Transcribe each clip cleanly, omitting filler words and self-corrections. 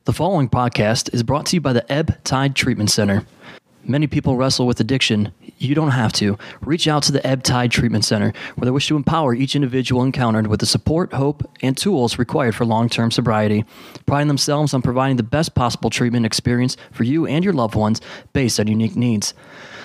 The following podcast is brought to you by the Ebb Tide Treatment Center. Many people wrestle with addiction. You don't have to. Reach out to the Ebb Tide Treatment Center, where they wish to empower each individual encountered with the support, hope, and tools required for long-term sobriety, priding themselves on providing the best possible treatment experience for you and your loved ones based on unique needs.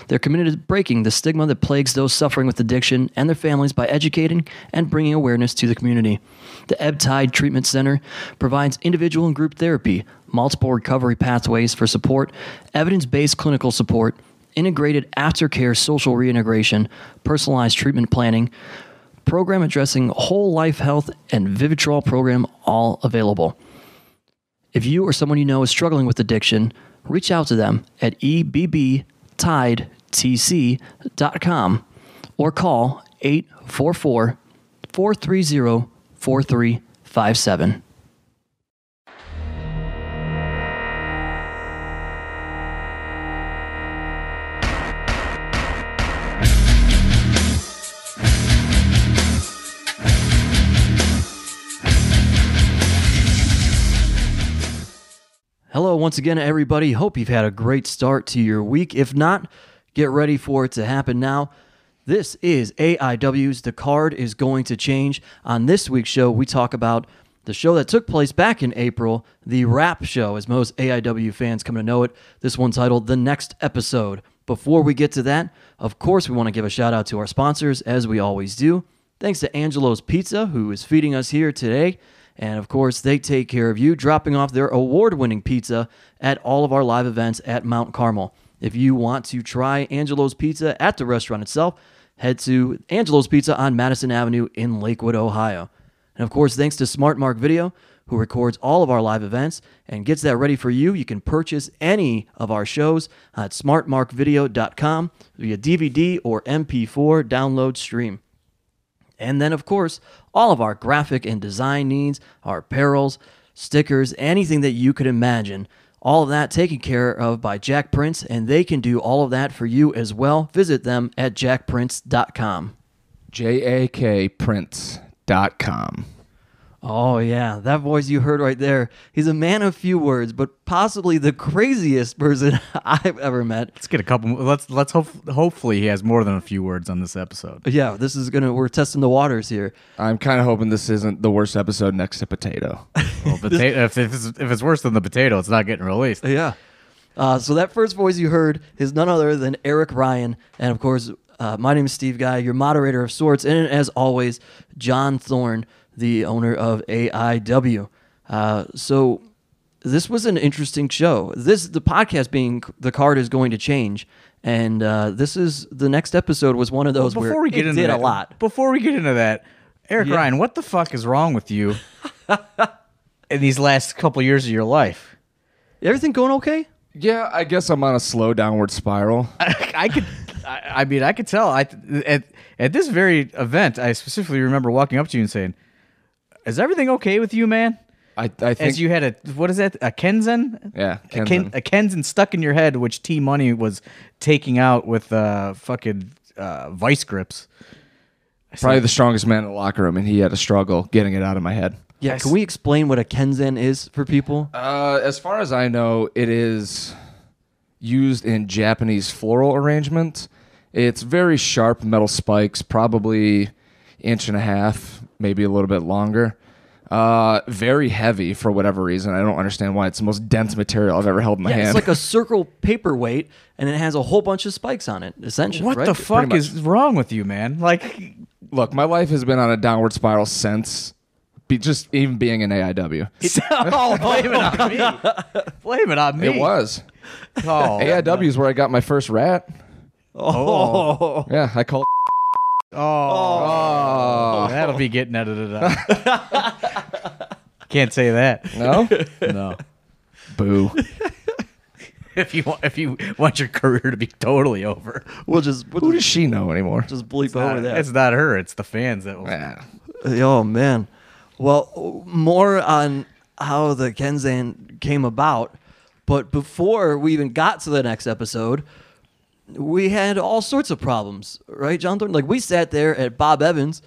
They're committed to breaking the stigma that plagues those suffering with addiction and their families by educating and bringing awareness to the community. The Ebb Tide Treatment Center provides individual and group therapy, multiple recovery pathways for support, evidence-based clinical support, integrated aftercare social reintegration, personalized treatment planning, program addressing whole life health, and Vivitrol program, all available. If you or someone you know is struggling with addiction, reach out to them at ebbtidetc.com or call 844-430-4357. Hello once again, everybody. Hope you've had a great start to your week. If not, get ready for it to happen now. This is AIW's The Card is Going to Change. On this week's show, we talk about the show that took place back in April, the Rap Show, as most AIW fans come to know it. This one titled The Next Episode. Before we get to that, of course, we want to give a shout out to our sponsors, as we always do. Thanks to Angelo's Pizza, who is feeding us here today. And, of course, they take care of you, dropping off their award-winning pizza at all of our live events at Mount Carmel. If you want to try Angelo's Pizza at the restaurant itself, head to Angelo's Pizza on Madison Avenue in Lakewood, Ohio. And, of course, thanks to Smart Mark Video, who records all of our live events and gets that ready for you. You can purchase any of our shows at smartmarkvideo.com via DVD or MP4 download stream. And then, of course, all of our graphic and design needs, our apparels, stickers, anything that you could imagine. All of that taken care of by Jack Prince, and they can do all of that for you as well. Visit them at jackprince.com. JAKPrince.com. Oh, yeah, that voice you heard right there. He's a man of few words, but possibly the craziest person I've ever met. Let's get a couple. Let's hopefully he has more than a few words on this episode. Yeah, we're testing the waters here. I'm kind of hoping this isn't the worst episode next to Potato. Well, if it's worse than the potato, it's not getting released. Yeah. So that first voice you heard is none other than Eric Ryan, and of course, my name is Steve Guy, your moderator of sorts, and as always, John Thorne, the owner of AIW. So this was an interesting show. The podcast being The Card is Going to Change, and this is the next episode was one of those where it did a lot. Before we get into that, Eric Ryan, what the fuck is wrong with you in these last couple years of your life? Everything going okay? Yeah, I guess I'm on a slow downward spiral. I could tell. At this very event, I specifically remember walking up to you and saying, "Is everything okay with you, man?" I think as you had a Kenzen? Yeah, Kenzen. A Kenzen stuck in your head, which T Money was taking out with fucking vice grips. Probably the strongest man in the locker room, and he had a struggle getting it out of my head. Yeah, can we explain what a Kenzen is for people? As far as I know, it is used in Japanese floral arrangement. It's very sharp metal spikes, probably 1.5 inches, maybe a little bit longer. Very heavy for whatever reason. I don't understand why. It's the most dense material I've ever held in my hand. It's like a circle paperweight, and it has a whole bunch of spikes on it, essentially. What the fuck is wrong with you, man? Like, look, my life has been on a downward spiral since just even being in AIW. Blame it on me. Blame it on me. It was. AIW is where I got my first rat. Oh. Yeah, I called. Oh, that'll be getting edited out. Can't say that. No? No. Boo. If you want your career to be totally over, Who does she know anymore? Just bleep over that. It's not her. It's the fans that will. Yeah. Oh, man. Well, more on how the Kenzen came about, but before we even got to the next episode, we had all sorts of problems, right, John Thorne? Like, we sat there at Bob Evans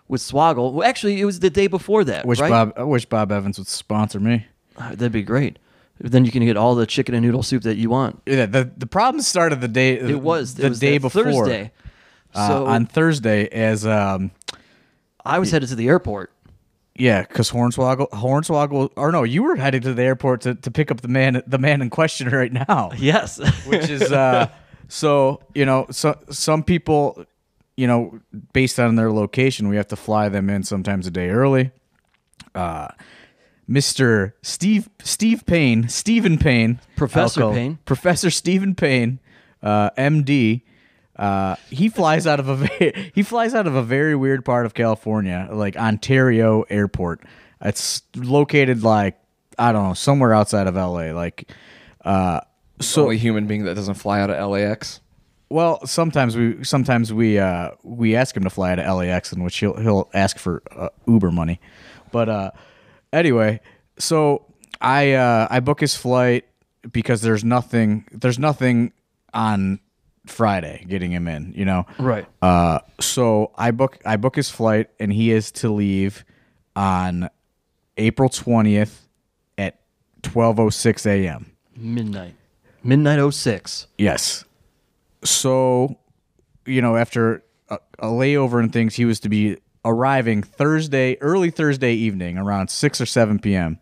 with Swoggle. Well, actually, it was the day before that, I wish right? Bob Evans would sponsor me. That'd be great. Then you can get all the chicken and noodle soup that you want. Yeah, the problem started the day It was the day before Thursday. So on Thursday as I was headed to the airport. yeah, because Hornswoggle, or no, you were headed to the airport to pick up the man in question right now. Yes. Which is so some people, based on their location, we have to fly them in sometimes a day early. Mr. Stephen Payne, Professor Stephen Payne, MD. He flies out of a very weird part of California, like Ontario Airport. It's located like, I don't know, somewhere outside of LA. Like, So only human being that doesn't fly out of LAX. well, sometimes we ask him to fly out of LAX, in which he'll ask for Uber money. But anyway, so I book his flight because there's nothing on Friday getting him in, Right. So I book his flight, and he is to leave on April 20th at 12:06 a.m. Midnight 06. Yes. So, after a layover and things, he was to be arriving early Thursday evening around 6 or 7 p.m.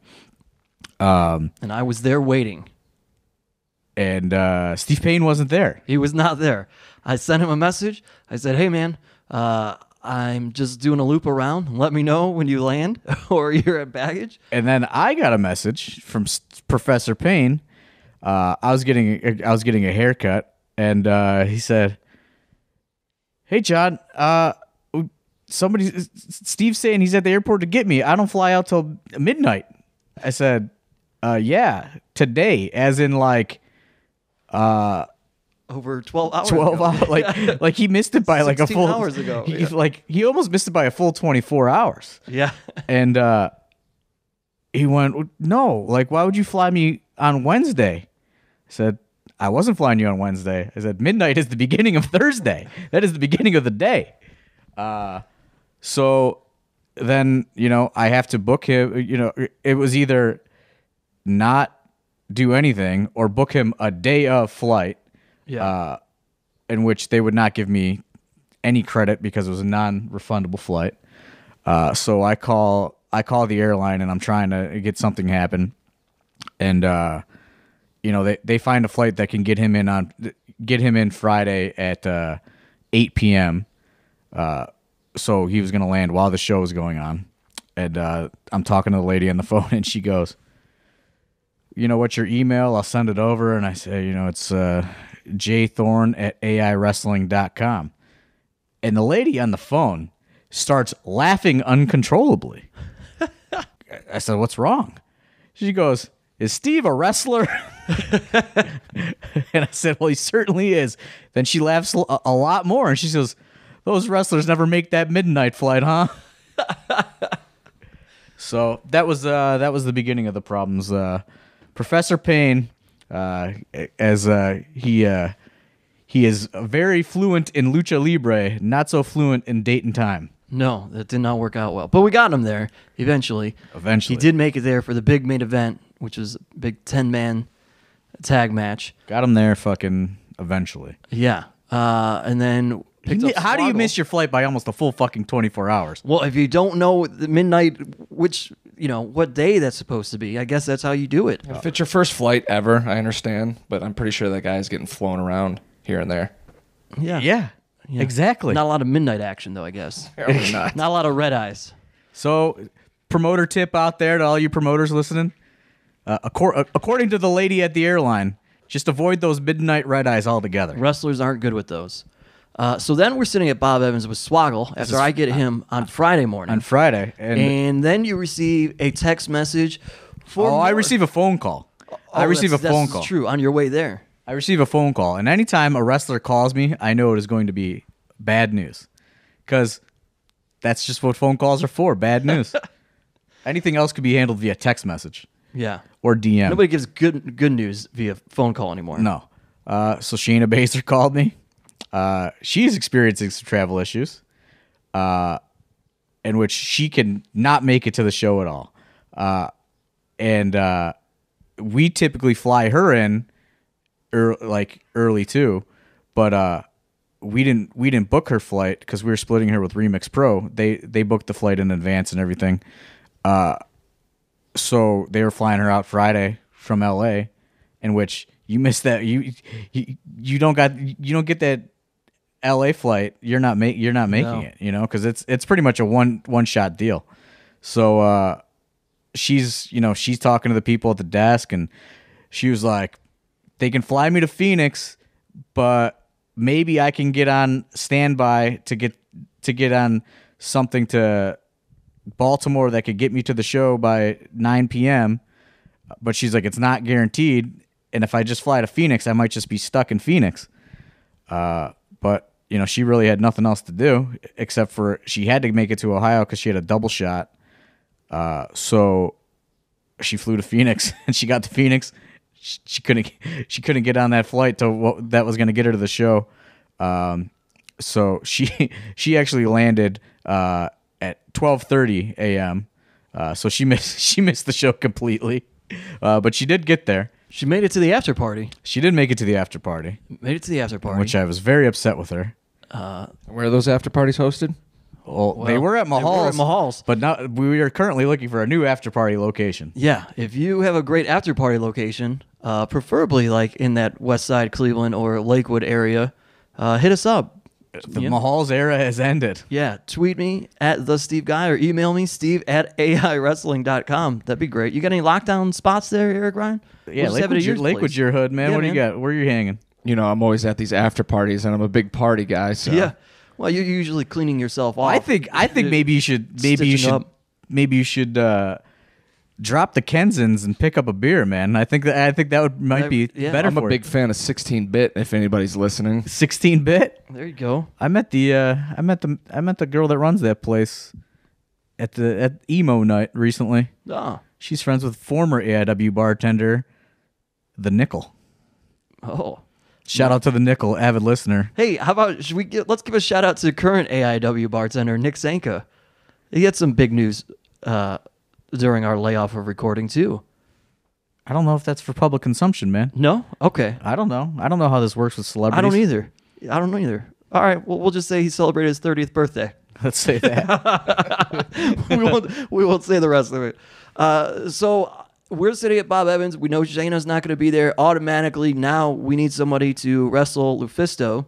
And I was there waiting. And Steve Payne wasn't there. He was not there. I sent him a message. I said, "Hey, man, I'm just doing a loop around. Let me know when you land or you're at baggage." And then I got a message from Professor Payne. I was getting a haircut, and he said, "Hey, John, Steve's saying he's at the airport to get me. I don't fly out till midnight." I said, "Yeah, today," as in like Over 12 hours 12 ago. hours, like he missed it by like a 16 full hours ago. He almost missed it by a full 24 hours. Yeah. And he went, "No, like, why would you fly me on Wednesday?" I said, "I wasn't flying you on Wednesday." I said, "Midnight is the beginning of Thursday. That is the beginning of the day." So then, I have to book him. It was either not do anything or book him a day of flight, in which they would not give me any credit because it was a non-refundable flight. So I call the airline, and I'm trying to get something happen. And they find a flight that can get him in Friday at 8 p.m. So he was going to land while the show was going on. And I'm talking to the lady on the phone, and she goes, "What's your email? I'll send it over." And I say, it's jthorne@aiwrestling.com. And the lady on the phone starts laughing uncontrollably. I said, "What's wrong?" She goes, "Is Steve a wrestler?" And I said, "Well, he certainly is." Then she laughs a lot more, and she says, "Those wrestlers never make that midnight flight, huh?" So that was the beginning of the problems. Professor Payne, as he is very fluent in lucha libre, not so fluent in date and time. No, that did not work out well. But we got him there eventually. Eventually. He did make it there for the big main event, which was a big 10-man tag match. Got him there fucking eventually. Yeah. And then picked up How do you Swoggle. miss your flight by almost a full fucking 24 hours? Well, if you don't know the midnight, what day that's supposed to be, I guess that's how you do it. If it's your first flight ever, I understand, but I'm pretty sure that guy's getting flown around here and there. Yeah. Exactly. Not a lot of midnight action, though, I guess. Apparently not. Not a lot of red eyes. So, promoter tip out there to all you promoters listening. According to the lady at the airline, just avoid those midnight red eyes altogether. Wrestlers aren't good with those. So then we're sitting at Bob Evans with Swoggle after I get him on Friday morning. On Friday. And then you receive a text message for I receive a phone call. I receive a phone call. That's true, on your way there. I receive a phone call. And anytime a wrestler calls me, I know it is going to be bad news. Because that's just what phone calls are for, bad news. Anything else could be handled via text message. Yeah. Or DM. Nobody gives good news via phone call anymore. No. So Shayna Baszler called me. She's experiencing some travel issues, in which she can not make it to the show at all. And we typically fly her in early too, but we didn't book her flight because we were splitting her with Remix Pro. They booked the flight in advance and everything. So they were flying her out Friday from LA, in which you missed that. You don't get that LA flight. You're not making it, because it's pretty much a one shot deal. So she's talking to the people at the desk, and she was like, they can fly me to Phoenix, but maybe I can get on standby to get on something to Baltimore that could get me to the show by 9 p.m. But she's like, it's not guaranteed. And if I just fly to Phoenix, I might just be stuck in Phoenix. But, she really had nothing else to do except for she had to make it to Ohio because she had a double shot. So she flew to Phoenix, and she got to Phoenix. She couldn't get on that flight that was going to get her to the show. So she actually landed at 12:30 a.m. So she missed the show completely. But she did get there. She made it to the after party. She did make it to the after party. Made it to the after party. Which I was very upset with her. Where are those after parties hosted? Well, they were at Mahal's. But we are currently looking for a new after party location. Yeah, if you have a great after party location, preferably like in that West Side Cleveland or Lakewood area, hit us up. The Mahal's era has ended. Yeah, tweet me at the Steve Guy or email me steve@aiwrestling.com. That'd be great. You got any lockdown spots there, Eric Ryan? Yeah, Lakewood's your hood, man. Yeah, what do you got? Where are you hanging? I'm always at these after parties, and I'm a big party guy. So yeah. Well, you're usually cleaning yourself off. I think maybe you should drop the Kensins and pick up a beer, man. I think that might be better. I'm a big fan of 16-bit. If anybody's listening, 16-bit. There you go. I met the girl that runs that place at emo night recently. Oh, she's friends with former AIW bartender, the Nickel. Oh. Shout out to the Nickel, avid listener. Hey, how about let's give a shout out to current AIW bartender Nick Sanka. He had some big news during our layoff of recording too. I don't know if that's for public consumption, man. No? Okay. I don't know how this works with celebrities. I don't either. All right, well, we'll just say he celebrated his 30th birthday. Let's say that. we won't say the rest of it. So we're sitting at Bob Evans. We know Shayna's not going to be there. Automatically, now we need somebody to wrestle Lufisto.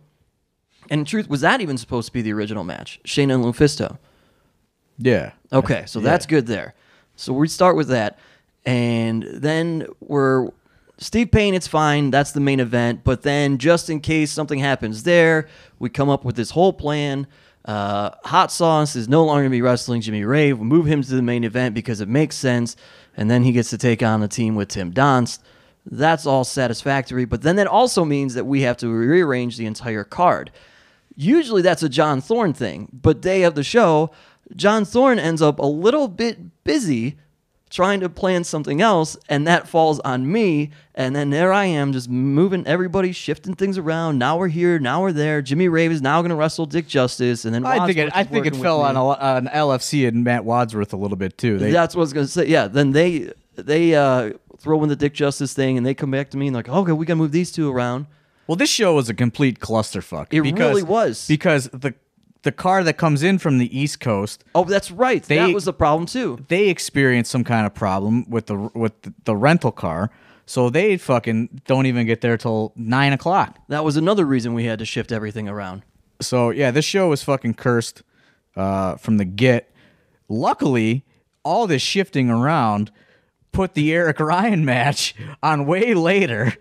And in truth, was that even supposed to be the original match? Shayna and Lufisto? Yeah. Okay, so that's good there. So we start with that. And then Steve Payne, it's fine. That's the main event. But then just in case something happens there, we come up with this whole plan. Hot Sauce is no longer going to be wrestling Jimmy Rave. We'll move him to the main event because it makes sense. And then he gets to take on the team with Tim Donst. That's all satisfactory. But then that also means that we have to rearrange the entire card. Usually that's a John Thorne thing. But day of the show, John Thorne ends up a little bit busy trying to plan something else, and that falls on me. And then there I am just moving everybody, shifting things around. Now we're here, now we're there. Jimmy Rave is now going to wrestle Dick Justice, and then I think it fell on LFC and Matt Wadsworth a little bit too. That's what I was going to say. Yeah, then they throw in the Dick Justice thing, and they come back to me and like, okay, we got to move these two around. Well, this show was a complete clusterfuck. It really was, because the car that comes in from the East Coast. Oh, that's right. That was the problem too. They experienced some kind of problem with the rental car, so they fucking don't even get there till 9 o'clock. That was another reason we had to shift everything around. So yeah, this show was fucking cursed from the get. Luckily, all this shifting around put the Eric Ryan match on way later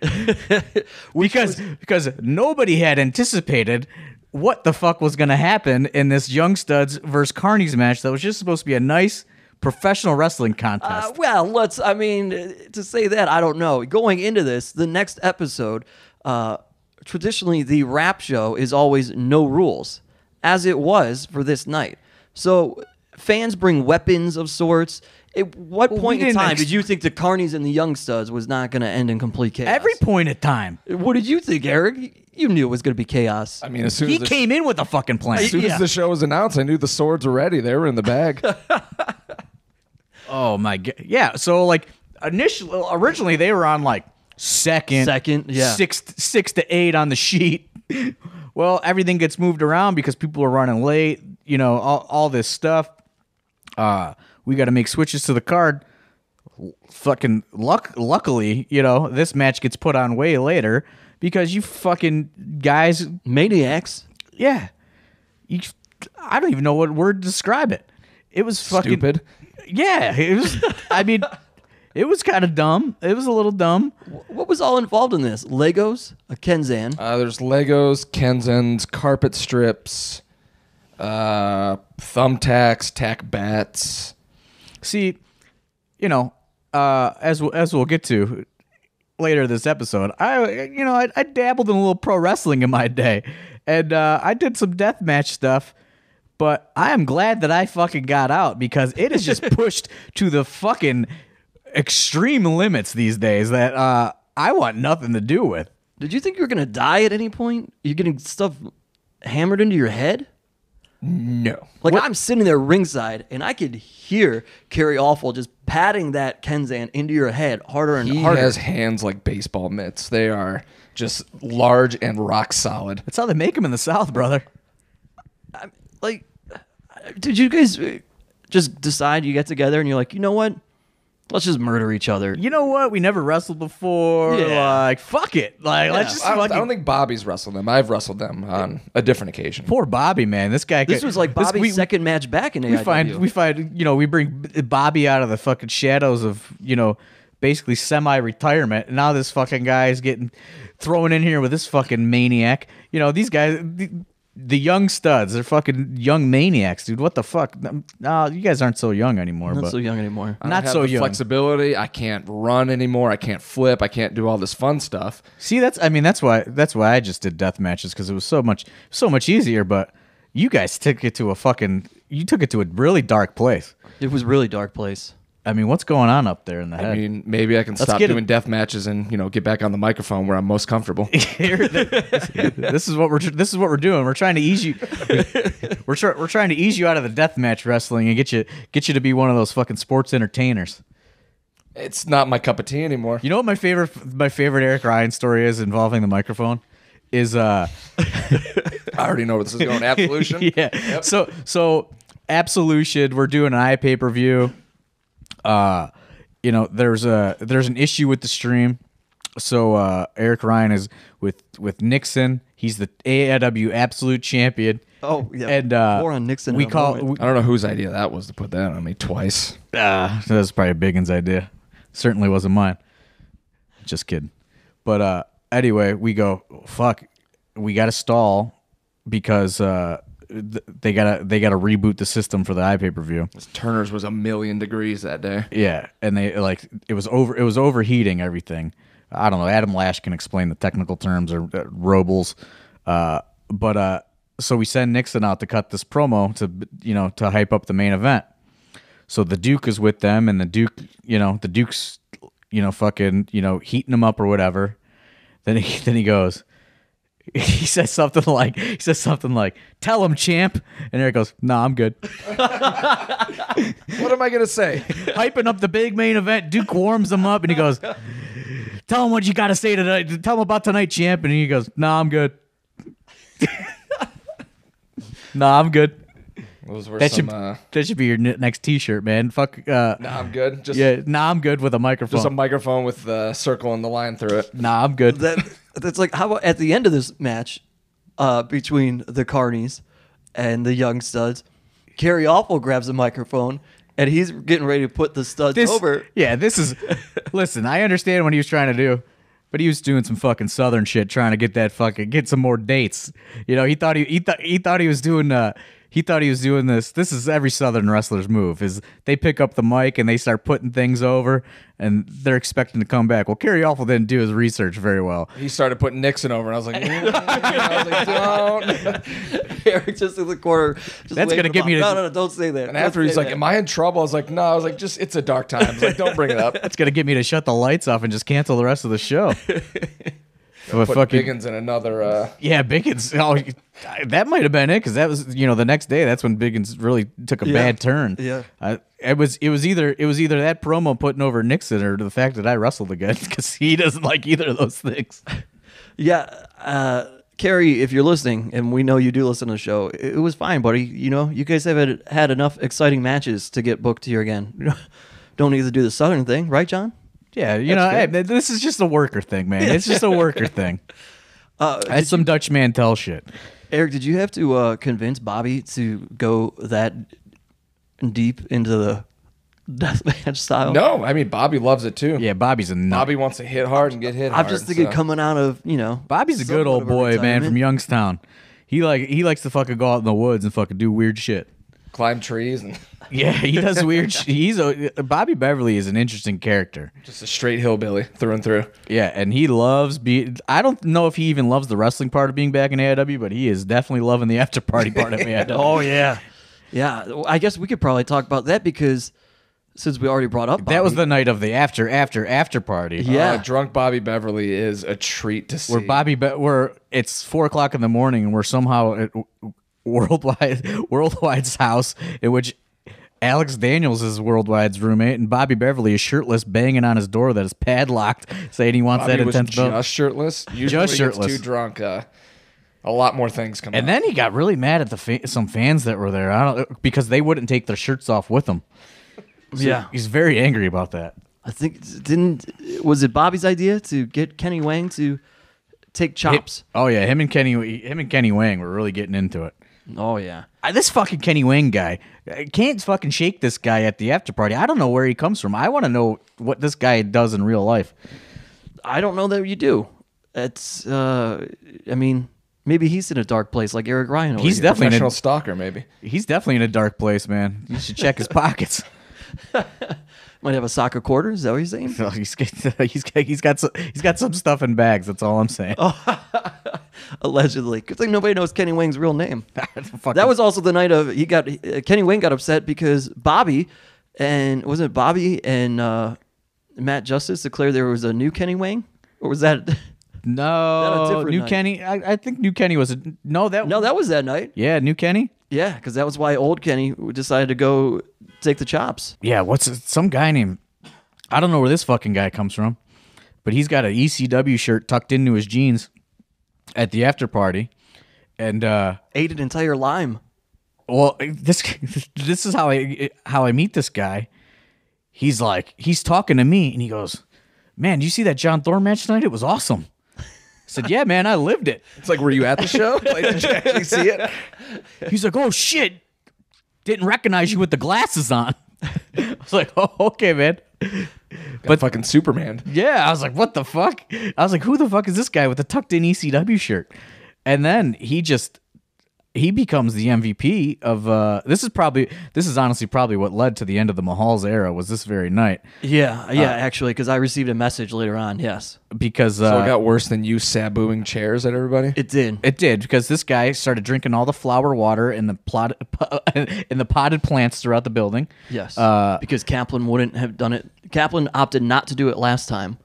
because nobody had anticipated what the fuck was going to happen in this Young Studs versus Carnies match that was just supposed to be a nice professional wrestling contest. To say that, I don't know. Going into this, the next episode, traditionally the rap show is always no rules, as it was for this night. So fans bring weapons of sorts. At what point in time did you think the Carnies and the Young Studs was not going to end in complete chaos? Every point in time. What did you think, Eric? You knew it was going to be chaos. I mean, as soon as he came in with a fucking plan. As soon as the show was announced, I knew the swords were ready. They were in the bag. Oh my god! Yeah. So like, Originally they were on like second, yeah, six to eight on the sheet. Well, everything gets moved around because people are running late. You know, all this stuff. We got to make switches to the card. Fucking luckily, you know, this match gets put on way later because you fucking guys, maniacs. Yeah, I don't even know what word to describe it. It was fucking stupid. Yeah, it was. I mean, it was kind of dumb. It was a little dumb. What was all involved in this? Legos, a Kenzan. There's Legos, Kenzans, carpet strips, thumbtacks, tack bats. See, you know, as we'll get to later this episode, I dabbled in a little pro wrestling in my day, and I did some deathmatch stuff. But I am glad that I fucking got out because it is just pushed to the fucking extreme limits these days that I want nothing to do with. Did you think you were going to die at any point? You're getting stuff hammered into your head? No. Like, I'm sitting there ringside, and I could hear Kerry Awful just patting that Kenzan into your head harder and harder. He has hands like baseball mitts. They are just large and rock solid. That's how they make them in the South, brother. Like, did you guys just decide you get together and you're like, you know what? Let's just murder each other. You know what? We never wrestled before. Yeah. Like, fuck it. Like, let's just I fucking... don't think Bobby's wrestled them. I've wrestled them on a different occasion. Poor Bobby, man. This guy... This was like Bobby's second match back in AIW. We find, you know, we bring Bobby out of the fucking shadows of, you know, basically semi-retirement. And now this fucking guy is getting thrown in here with this fucking maniac. You know, these guys... The young studs, they're fucking young maniacs, dude. What the fuck? No, you guys aren't so young anymore. Not so young anymore. I don't have the flexibility. I can't run anymore. I can't flip. I can't do all this fun stuff. See, that's why I just did death matches because it was so much easier. But you guys took it to a really dark place. It was a really dark place. I mean, what's going on up there in the head? I mean, maybe I can stop doing death matches and, you know, get back on the microphone where I'm most comfortable. This is what we're doing. We're trying to ease you. We're trying to ease you out of the death match wrestling and get you to be one of those fucking sports entertainers. It's not my cup of tea anymore. You know what my favorite Eric Ryan story is involving the microphone? Is I already know where this is going. Absolution. Yeah. Yep. So Absolution. We're doing an pay-per-view. You know, there's an issue with the stream. So Eric Ryan is with Nixon. He's the AIW Absolute Champion. Oh yeah, and more on Nixon. I don't know whose idea that was to put that on me twice. That was probably Biggin's idea. Certainly wasn't mine. Just kidding. But anyway, we go, fuck, we got to stall because they gotta reboot the system for the pay-per-view. Turner's was 1,000,000 degrees that day. Yeah, and they it was overheating everything. I don't know. Adam Lash can explain the technical terms or robles, but so we send Nixon out to cut this promo to hype up the main event. So the Duke is with them, and the Duke's fucking heating them up or whatever. Then he goes. He says something like, "Tell him, champ," and Eric goes, "Nah, I'm good." What am I gonna say? Hyping up the big main event, Duke warms him up, and he goes, "Tell him what you got to say tonight. Tell him about tonight, champ." And he goes, "Nah, I'm good." Nah, I'm good. Those were that should be your next T-shirt, man. Fuck. Nah, I'm good. Nah, I'm good with a microphone. Just a microphone with the circle and the line through it. Nah, I'm good. That's like, how about at the end of this match between the Carnies and the Young Studs, Kerry Awful grabs a microphone and he's getting ready to put the studs over. Yeah, this is. Listen, I understand what he was trying to do, but he was doing some fucking Southern shit, trying to get some more dates. You know, he thought he was doing. He thought he was doing this. This is every Southern wrestler's move. Is they pick up the mic and they start putting things over, and they're expecting to come back. Well, Kerry Awful didn't do his research very well. He started putting Nixon over, and I was like, don't. Eric just in the corner. That's gonna get me. No, don't say that. And after he's like, "Am I in trouble?" I was like, "No." I was like, "Just it's a dark time." I was like, "Don't bring it up." That's gonna get me to shut the lights off and just cancel the rest of the show. Put fucking Biggins in another. yeah, Biggins. Oh, that might have been it because that was the next day. That's when Biggins really took a bad turn. Yeah. It was either that promo putting over Nixon or the fact that I wrestled again because he doesn't like either of those things. Yeah. Carrie, if you're listening, and we know you do listen to the show, it was fine, buddy. You guys have had enough exciting matches to get booked here again. Don't need to do the Southern thing, right, John? Yeah, hey, this is just a worker thing, man. It's just a worker thing. It's some Dutch Mantel shit. Eric, did you have to convince Bobby to go that deep into the deathmatch style? No, I mean Bobby loves it too. Yeah, Bobby's a nut. Bobby wants to hit hard and get hit hard. I'm just thinking coming out of, Bobby's a good old boy, man, from Youngstown. He likes to fucking go out in the woods and fucking do weird shit. Climb trees and yeah, he does weird shit. Bobby Beverly is an interesting character. Just a straight hillbilly through and through. Yeah, and he loves I don't know if he even loves the wrestling part of being back in AIW, but he is definitely loving the after party part of AIW. Oh yeah. Yeah, I guess we could probably talk about that because since we already brought up Bobby. That was the night of the after party. Yeah. Drunk Bobby Beverly is a treat to see. Where it's 4:00 in the morning and we're somehow at Worldwide's house, in which Alex Daniels is Worldwide's roommate, and Bobby Beverly is shirtless, banging on his door that is padlocked, saying he wants Bobby that was intense belt. just shirtless. Usually Just when he gets shirtless. too drunk, a lot more things come out. And then he got really mad at some fans that were there. Because they wouldn't take their shirts off with him. So Yeah. he's very angry about that. I think was it Bobby's idea to get Kenny Wang to take chops? Him and Kenny Wang were really getting into it. Oh yeah. This fucking Kenny Wang guy, I can't fucking shake this guy at the after party. I don't know where he comes from. I want to know what this guy does in real life. I don't know that you do. It's maybe he's in a dark place like Eric Ryan. Over He's here. definitely Professional stalker, maybe. He's definitely in a dark place, man. You should check his pockets. Might have a sock of quarters. Is that what you're saying? No, he's got some stuff in bags. That's all I'm saying. Allegedly. Good thing nobody knows Kenny Wang's real name. Fucking- That was also the night of Kenny Wang got upset because Bobby and Matt Justice declared there was a new Kenny Wang, or was that? no different New night? Kenny. I think New Kenny was No, that was that night. yeah, New Kenny. Yeah, because that was why old Kenny decided to go take the chops. Yeah, some guy named, I don't know where this fucking guy comes from, but he's got an ECW shirt tucked into his jeans at the after party, and Ate an entire lime. well, this is how I meet this guy. He's talking to me, and he goes, "Man, did you see that John Thorne match tonight? It was awesome." I said, "Yeah, man, I lived it." It's like, were you at the show? Like, did you actually see it? He's like, "Oh shit, didn't recognize you with the glasses on." I was like, "Oh, okay, man." But fucking Superman. Yeah, I was like, "What the fuck?" I was like, "Who the fuck is this guy with the tucked in ECW shirt?" And then he becomes the MVP of this is honestly probably what led to the end of the Mahal's era, was this very night. Yeah, actually, because I received a message later on. Yes, Because So it got worse than you sabooing chairs at everybody? it did. it did, because this guy started drinking all the flower water and the potted plants throughout the building. Yes, because Kaplan wouldn't have done it. Kaplan opted not to do it last time,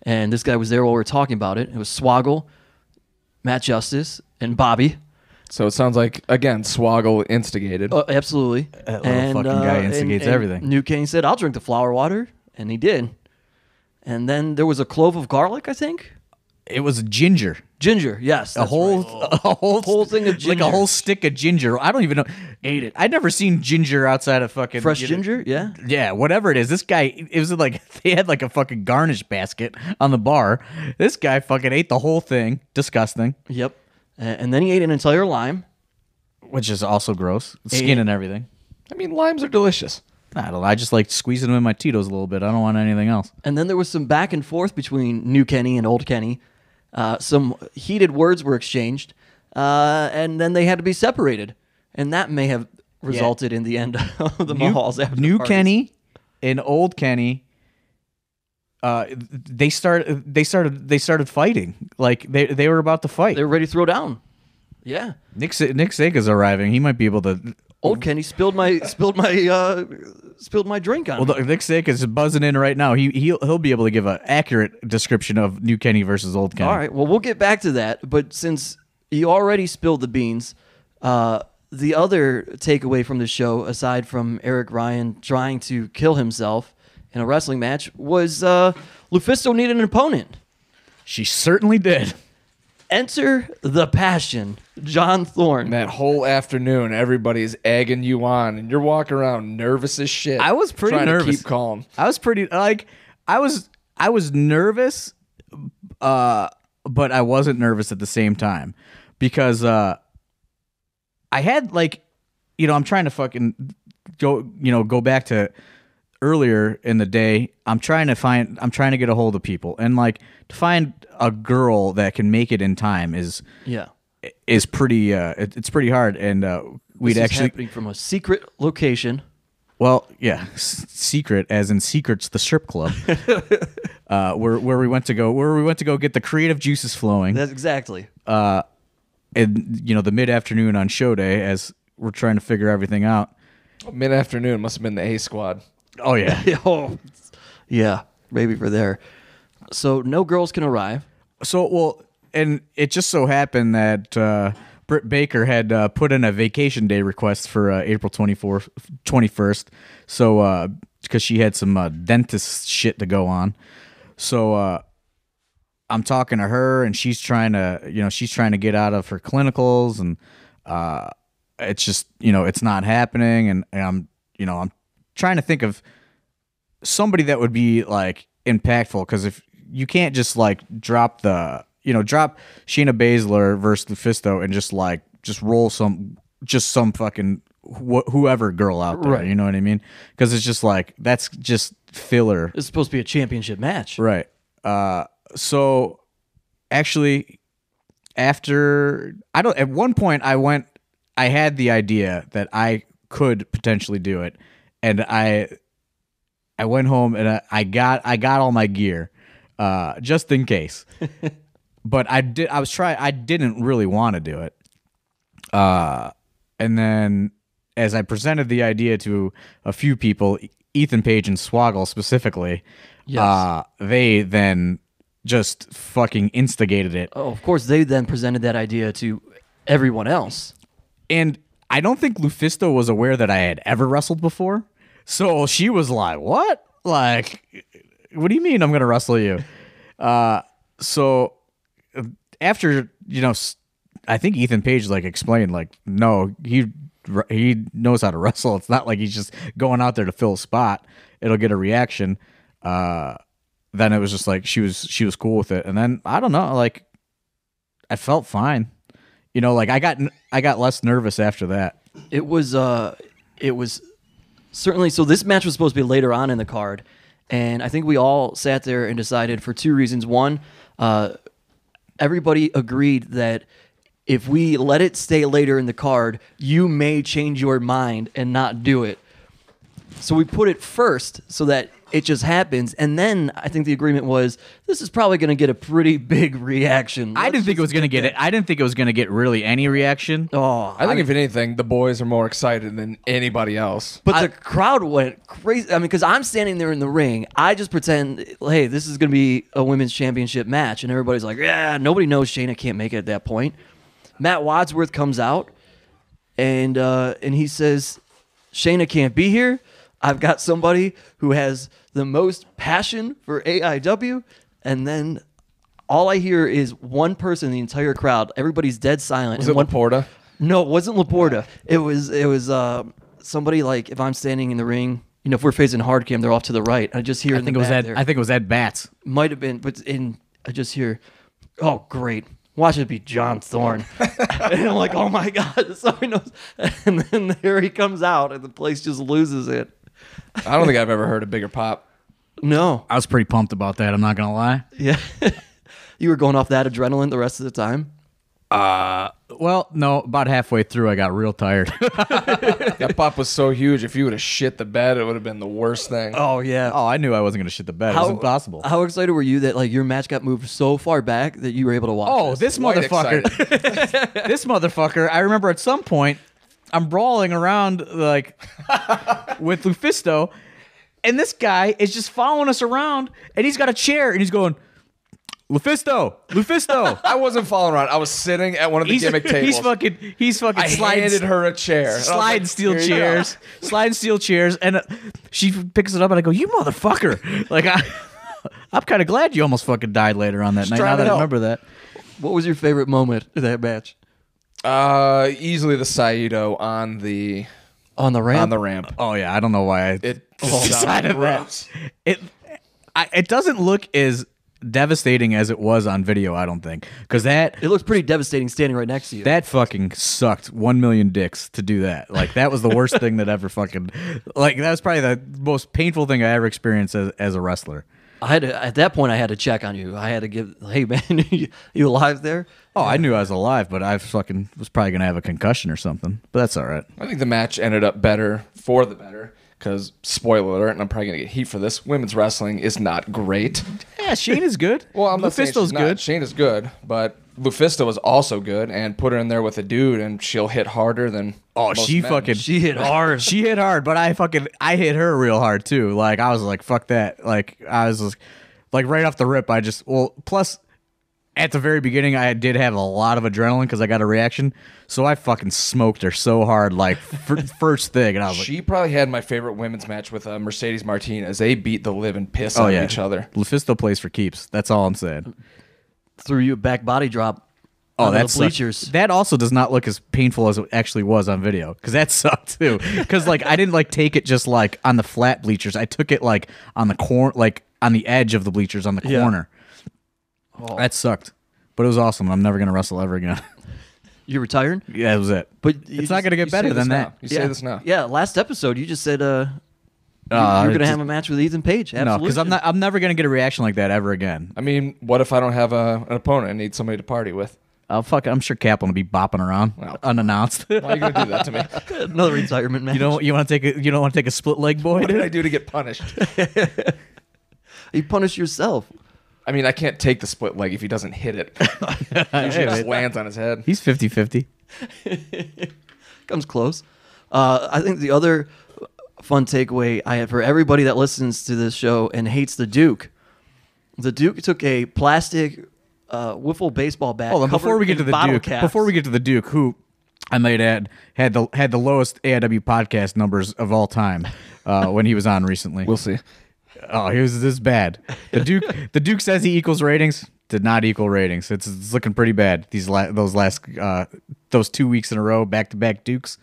and this guy was there while we were talking about it. It was Swoggle, Matt Justice, and Bobby. So it sounds like, again, Swoggle instigated. Oh, absolutely. That little fucking guy instigates everything. New Kenny said, "I'll drink the flower water," and he did. And then there was a clove of garlic, I think. It was ginger. Ginger, yes. A whole thing of like ginger. a whole stick of ginger. I don't even know. Ate it. I'd never seen ginger outside of fucking Fresh ginger, yeah. Yeah, whatever it is. This guy, it was like they had like a fucking garnish basket on the bar. This guy fucking ate the whole thing. Disgusting. Yep. And then he ate an entire lime. Which is also gross. Skin and everything. I mean, limes are delicious. I don't know. I just like squeezing them in my Tito's a little bit. I don't want anything else. And then there was some back and forth between New Kenny and Old Kenny. Some heated words were exchanged. And then they had to be separated. And that may have resulted in the end of the Mahal's after New parties. Kenny and Old Kenny. They started fighting. Like they were about to fight. They were ready to throw down. Yeah. Nick Sanka's arriving. He might be able to Old Kenny spilled my drink on me. Well, Nick Sanka is buzzing in right now. He'll be able to give an accurate description of New Kenny versus Old Kenny. All right. Well, we'll get back to that. But since you already spilled the beans, the other takeaway from the show, aside from Eric Ryan trying to kill himself in a wrestling match, was Lufisto needed an opponent. She certainly did. Enter the Passion, John Thorne. That whole afternoon, everybody's egging you on, and you're walking around nervous as shit. I was pretty trying nervous. to keep calm. I was pretty I was nervous, but I wasn't nervous at the same time because I had I'm trying to fucking go back to earlier in the day. I'm trying to get a hold of people, and to find a girl that can make it in time is pretty it's pretty hard, and we'd This is actually happening from a secret location. Well, yeah, secret as in Secrets, the strip club, where we went to go get the creative juices flowing. That's exactly. And the mid afternoon on show day as we're trying to figure everything out. Mid afternoon must have been the A squad. Oh yeah, Yeah, maybe for there. So no girls can arrive. And it just so happened that Britt Baker had put in a vacation day request for April 21st. So, because she had some dentist shit to go on. So, I'm talking to her, and she's trying to get out of her clinicals, and it's just, it's not happening. And I'm trying to think of somebody that would be impactful, because if you can't just drop Shayna Baszler versus Lufisto and just roll some fucking whoever girl out there, right. You know what I mean? Because it's just that's just filler. It's supposed to be a championship match, Right. So actually, at one point I had the idea that I could potentially do it, and I went home and I got all my gear, just in case. But I didn't really want to do it. And then as I presented the idea to a few people, Ethan Page and Swoggle specifically, Yes. They then just fucking instigated it. Oh, of course, they then presented that idea to everyone else. And I don't think Lufisto was aware that I had ever wrestled before. So she was like, what? What do you mean I'm going to wrestle you? So after, I think Ethan Page explained no, he knows how to wrestle. It's not like he's just going out there to fill a spot. It'll get a reaction. Then it was just she was cool with it. And then I don't know, I felt fine. I got less nervous after that. It was certainly, so this match was supposed to be later on in the card, and I think we all sat there and decided for two reasons. One, everybody agreed that if we let it stay later in the card, you may change your mind and not do it. So we put it first so that it just happens, and then I think the agreement was this is probably going to get a pretty big reaction. I didn't think it was going to get it. I didn't think it was going to get really any reaction. Oh, I think if anything, the boys are more excited than anybody else. But the crowd went crazy. I mean, because I'm standing there in the ring, I just pretend, hey, this is going to be a women's championship match, and everybody's like, yeah, nobody knows Shayna can't make it at that point. Matt Wadsworth comes out, and he says, Shayna can't be here. I've got somebody who has the most passion for AIW, and then all I hear is one person in the entire crowd. Everybody's dead silent. Was it Laporta? No, it wasn't Laporta. It was somebody if I'm standing in the ring, if we're facing hard cam, they're off to the right. I just hear. I think it was Ed Batts. Might have been, but I just hear, oh great. Watch it be John Thorne. And I'm like, oh my God. Somebody knows. And then there he comes out, and the place just loses it. I don't think I've ever heard a bigger pop. No. I was pretty pumped about that. I'm not going to lie. Yeah. You were going off that adrenaline the rest of the time? Well, no, about halfway through, I got real tired. That pop was so huge. If you would have shit the bed, it would have been the worst thing. Oh, yeah. Oh, I knew I wasn't going to shit the bed. It was impossible. How excited were you that your match got moved so far back that you were able to watch this Quite motherfucker. This motherfucker, I remember at some point, I'm brawling around like with Lufisto, and this guy is just following us around, and he's got a chair, and he's going, Lufisto. I wasn't following around. I was sitting at one of the gimmick tables. He's fucking I handed her a chair. Slide steel chairs, and she picks it up, and I go, "You motherfucker!" Like I'm kind of glad you almost fucking died later on that night. Now that I remember that. What was your favorite moment of that match? Easily the Saito on the ramp. Oh yeah, I don't know why I decided that. It doesn't look as devastating as it was on video, I don't think, because it looks pretty devastating standing right next to you. That fucking sucked 1 million dicks to do that. Like that was the worst thing that ever fucking like that was probably the most painful thing I ever experienced as a wrestler. At that point I had to check on you. I had to give, hey man, you alive there? Oh, I knew I was alive, but I fucking was probably gonna have a concussion or something. But that's all right. I think the match ended up better for the better. Because, spoiler alert, and I'm probably going to get heat for this, women's wrestling is not great. Yeah, Shane is good. Well, I'm not saying she's not. Good. Shane is good, but Lufisto is also good, and put her in there with a dude, and she'll hit harder than she hit hard. She hit hard, but I hit her real hard, too. Like, I was like, fuck that. Like, I was like, right off the rip, plus... At the very beginning, I did have a lot of adrenaline because I got a reaction. So I fucking smoked her so hard, like, first thing. And I was she probably had my favorite women's match with Mercedes Martinez. They beat the living piss out of each other. Lufisto plays for keeps. That's all I'm saying. Threw you a back body drop. That's the bleachers. That also does not look as painful as it actually was on video, because that sucked too. Because like I didn't like take it just like on the flat bleachers. I took it like on the corner, like on the edge of the bleachers on the corner. Oh. That sucked, but it was awesome. I'm never gonna wrestle ever again. You retired? Yeah, that was it. But it's not gonna get better than that. You say this now. Yeah, last episode you just said you're gonna have a match with Ethan Page. Absolutely. No, because I'm never gonna get a reaction like that ever again. I mean, what if I don't have an opponent and need somebody to party with? I'm sure Kaplan will be bopping around unannounced. Why are you gonna do that to me? Another retirement match. You don't want to take a split leg, boy? What did I do to get punished? You punished yourself. I mean, I can't take the split leg if he doesn't hit it. Usually just lands on his head. He's 50-50. Comes close. I think the other fun takeaway I have for everybody that listens to this show and hates the Duke took a plastic wiffle baseball bat. Hold on, before we get to the Duke, who I might add had the lowest AIW podcast numbers of all time when he was on recently. We'll see. Oh, he was this bad. The Duke says he equals ratings. Did not equal ratings. It's looking pretty bad. Those 2 weeks in a row, back-to-back Dukes.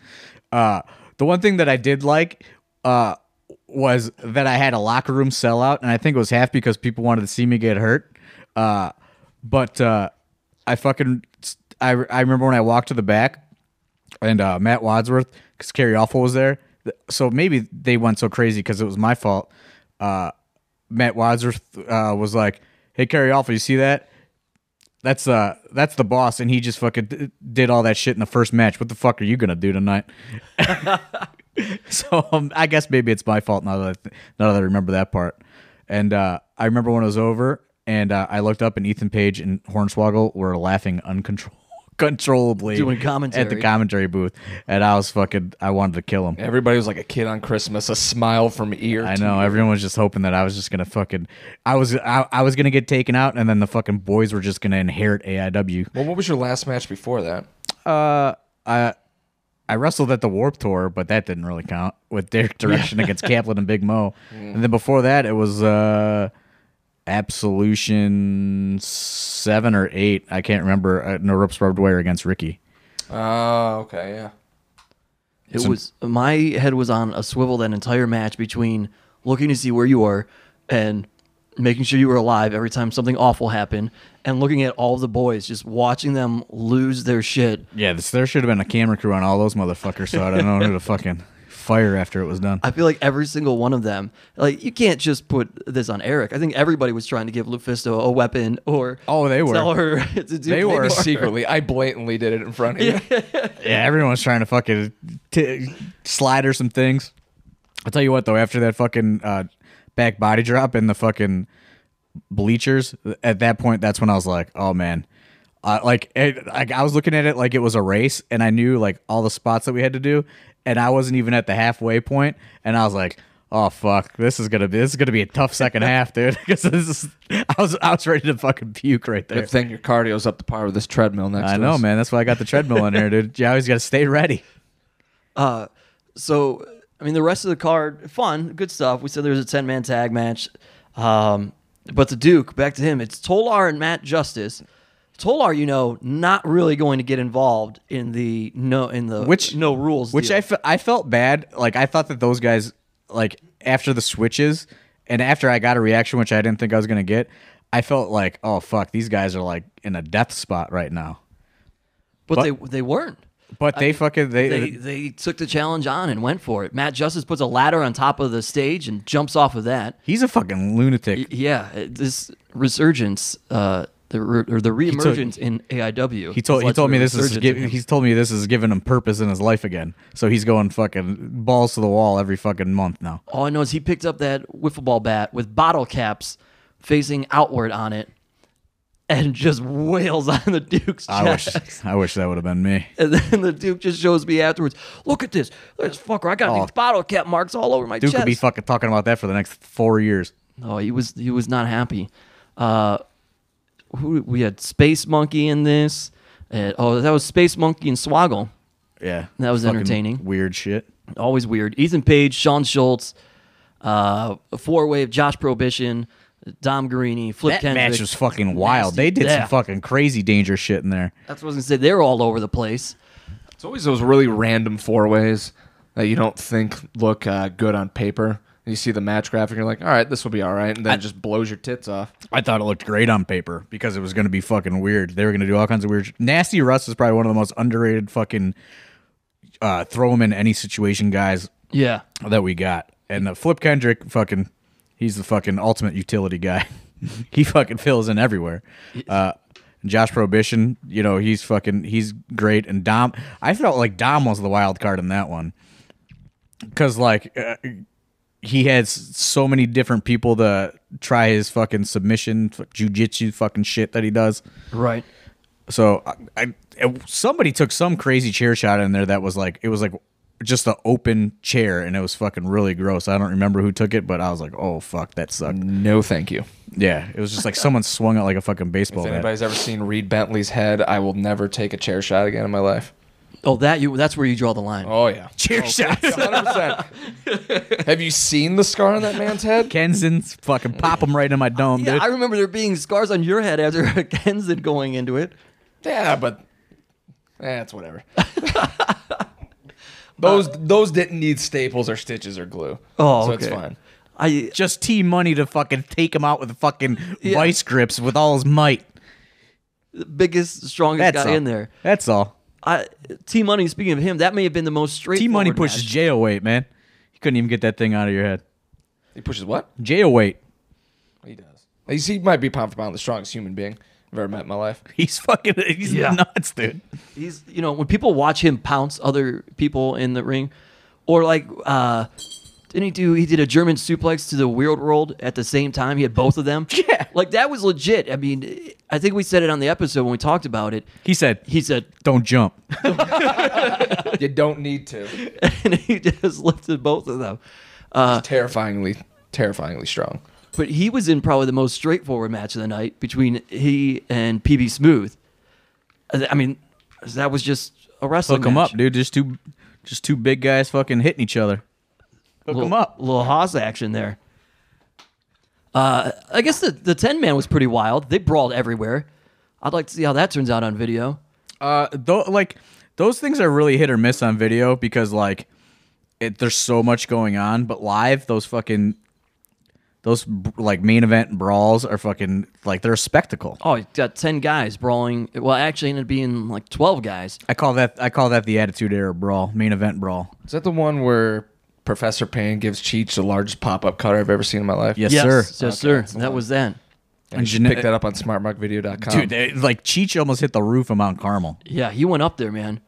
The one thing that I did like was that I had a locker room sellout, and I think it was half because people wanted to see me get hurt. But I remember when I walked to the back, and Matt Wadsworth, because Carrie Awful was there. So maybe they went so crazy because it was my fault. Matt Wadsworth was like, "Hey, Carrie Alpha, you see that? That's the boss," and he just fucking did all that shit in the first match. What the fuck are you gonna do tonight? So I guess maybe it's my fault now that I remember that part. And I remember when it was over, and I looked up, and Ethan Page and Hornswoggle were laughing uncontrollably doing commentary at the commentary booth, and I wanted to kill him. Everybody was like a kid on Christmas, a smile from ear. I know. Everyone was just hoping that I was just gonna I was gonna get taken out, and then the fucking boys were just gonna inherit AIW. Well, what was your last match before that? I wrestled at the Warped Tour, but that didn't really count with Derek Direction against Kaplan and Big Mo. And then before that, it was Absolution 7 or 8. I can't remember. No Ropes Barbed Wire against Ricky. Oh, okay, yeah. It was my head was on a swivel that entire match between looking to see where you were and making sure you were alive every time something awful happened, and looking at all the boys, just watching them lose their shit. Yeah, there should have been a camera crew on all those motherfuckers, so I don't know who to fucking fire after it was done. I feel like every single one of them, like, you can't just put this on Eric. I think everybody was trying to give Lufisto a weapon or they were. Tell her to do they were secretly. I blatantly did it in front of you. Yeah, everyone was trying to fucking slide her some things. I'll tell you what, though, after that fucking back body drop in the fucking bleachers, at that point, that's when I was like, oh, man, I was looking at it like it was a race, and I knew like all the spots that we had to do, and I wasn't even at the halfway point, and I was like, oh fuck, this is gonna be a tough second half, dude. Because I was ready to fucking puke right there. Good thing your cardio's up to par with this treadmill next to us. I know, man. That's why I got the treadmill in here, dude. You always got to stay ready. So, I mean, the rest of the card, fun, good stuff. We said there was a 10-man tag match. But the Duke, back to him, it's Tolar and Matt Justice. Tolar, not really going to get involved in the no rules. Which deal. I felt bad. Like, I thought that those guys, like, after the switches and after I got a reaction, which I didn't think I was going to get, I felt like, oh, fuck, these guys are, like, in a death spot right now. But they weren't. But they took the challenge on and went for it. Matt Justice puts a ladder on top of the stage and jumps off of that. He's a fucking lunatic. Yeah, this resurgence, the reemergence in AIW. He told me he's told me this is giving him purpose in his life again. So he's going fucking balls to the wall every fucking month now. All I know is he picked up that wiffle ball bat with bottle caps facing outward on it. And just wails on the Duke's chest. I wish that would have been me. And then the Duke just shows me afterwards, look at this. This fucker, I got these bottle cap marks all over my chest. Duke could be fucking talking about that for the next 4 years. No, he was not happy. We had Space Monkey in this. That was Space Monkey and Swoggle. Yeah. That was entertaining. Weird shit. Always weird. Ethan Page, Sean Schultz, a 4-way of Josh Prohibition, Dom Guarini, Flip Kendrick. That match was fucking wild. They did some fucking crazy dangerous shit in there. That's what I was going to say. They're all over the place. It's always those really random 4-ways that you don't think look good on paper. You see the match graphic, you're like, all right, this will be all right, and then it just blows your tits off. I thought it looked great on paper because it was going to be fucking weird. They were going to do all kinds of weird Nasty Russ is probably one of the most underrated fucking throw him in any situation guys that we got. And the Flip Kendrick he's the fucking ultimate utility guy. He fucking fills in everywhere. Josh Prohibition, he's great. And Dom, I felt like Dom was the wild card in that one. Because, he had so many different people to try his fucking submission, jiu-jitsu fucking shit that he does. Right. So, somebody took some crazy chair shot in there that was it was just an open chair, and it was fucking really gross. I don't remember who took it, but I was like, oh, fuck, that sucked. No, thank you. Yeah, it was just like someone swung it like a fucking baseball bat. If anybody's ever seen Reed Bentley's head, I will never take a chair shot again in my life. Oh, that's where you draw the line. Oh, yeah. Chair shots. 100%. Have you seen the scar on that man's head? Kenzan's fucking pop him right in my dome, dude. I remember there being scars on your head after Kenzen going into it. Yeah, but it's whatever. Those didn't need staples or stitches or glue. Oh, so okay. It's fine. Just T-Money to fucking take him out with the fucking vice grips with all his might. The biggest, strongest guy in there. That's all. T-Money, speaking of him, that may have been the most straightforward T-Money pushes JO weight, man. You couldn't even get that thing out of your head. He pushes what? JO weight. He does. He might be pound for pound the strongest human being I've ever met in my life. He's nuts, dude. He's, when people watch him pounce other people in the ring, or he did a German suplex to the Weird World at the same time. He had both of them. Yeah. That was legit. I mean, I think we said it on the episode when we talked about it. He said, don't jump. You don't need to. And he just lifted both of them. Terrifyingly strong. But he was in probably the most straightforward match of the night between he and PB Smooth. I mean, that was just a wrestling match. Hook them up, dude. Just two big guys fucking hitting each other. Hook them up. A little Haas action there. I guess the 10-man was pretty wild. They brawled everywhere. I'd like to see how that turns out on video. Those things are really hit or miss on video because there's so much going on. But live, those main event brawls are fucking they're a spectacle. Oh, you got 10 guys brawling. Well, actually, ended up being 12 guys. I call that the Attitude Era brawl, main event brawl. Is that the one where Professor Payne gives Cheech the largest pop-up cutter I've ever seen in my life? Yes, sir. Yes, sir. That was then. And you pick that up on smartmarkvideo.com. Dude, Cheech almost hit the roof of Mount Carmel. Yeah, he went up there, man.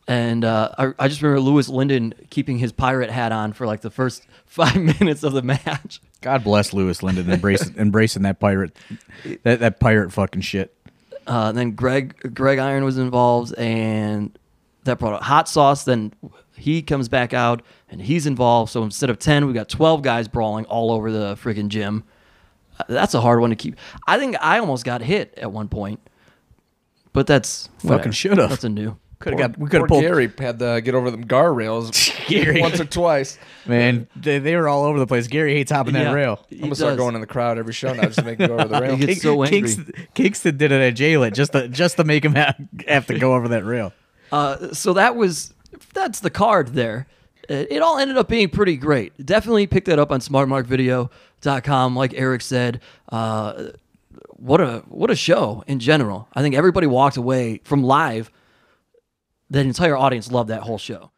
And I just remember Lewis Linden keeping his pirate hat on for the first 5 minutes of the match. God bless Lewis Linden embracing that pirate, that pirate fucking shit. Then Greg Iron was involved, and that brought up Hot Sauce. Then he comes back out, and he's involved. So instead of 10, we got 12 guys brawling all over the freaking gym. That's a hard one to keep. I think I almost got hit at one point, but that's Fucking should have. That's a new. We could have pulled. Gary had to get over them guardrails Gary. once or twice. Man, they were all over the place. Gary hates hopping that rail. He I'm gonna start does. going in the crowd every show now just to make him go over the rail. He gets so angry. Kingston did it at Jaylit just to make him have to go over that rail. So that's the card there. It all ended up being pretty great. Definitely pick that up on smartmarkvideo.com. Like Eric said, what a show in general. I think everybody walked away from live. The entire audience loved that whole show.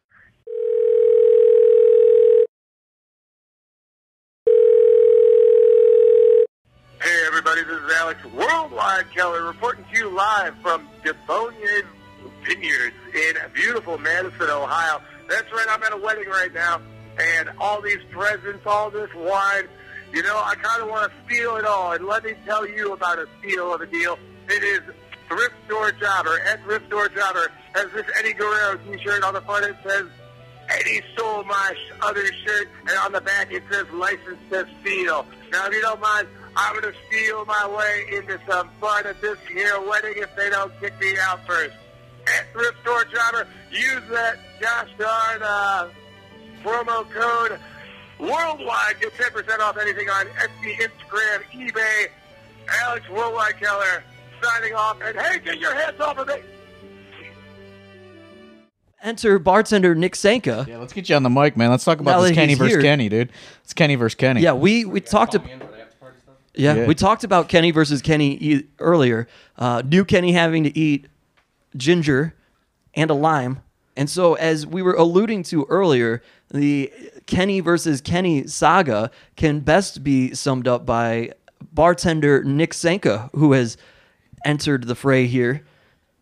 Hey everybody, this is Alex Worldwide Keller reporting to you live from Devonia's Vineyards in beautiful Madison, Ohio. That's right, I'm at a wedding right now, and all these presents, all this wine, you know, I kind of want to steal it all, and let me tell you about a steal of a deal. It is Thrift Store Jobber. At Thrift Store Jobber has this Eddie Guerrero t-shirt. On the front it says, Eddie stole my other shirt, and on the back it says, license to steal. Now, if you don't mind, I'm going to steal my way into some fun at this here wedding if they don't kick me out first. At Thrift Store Jobber, use that gosh darn promo code Worldwide. Get 10% off anything on Etsy, Instagram, eBay. Alex Worldwide Keller signing off. And hey, get your hands off of me. Enter bartender Nick Sanka. Yeah, let's get you on the mic, man. Let's talk Now about this that Kenny he's versus here. Kenny, dude. It's Kenny versus Kenny. Yeah, we talked about. Yeah, we talked about Kenny versus Kenny earlier. New Kenny having to eat ginger and a lime. And so, as we were alluding to earlier, the Kenny versus Kenny saga can best be summed up by bartender Nick Sanka, who has entered the fray here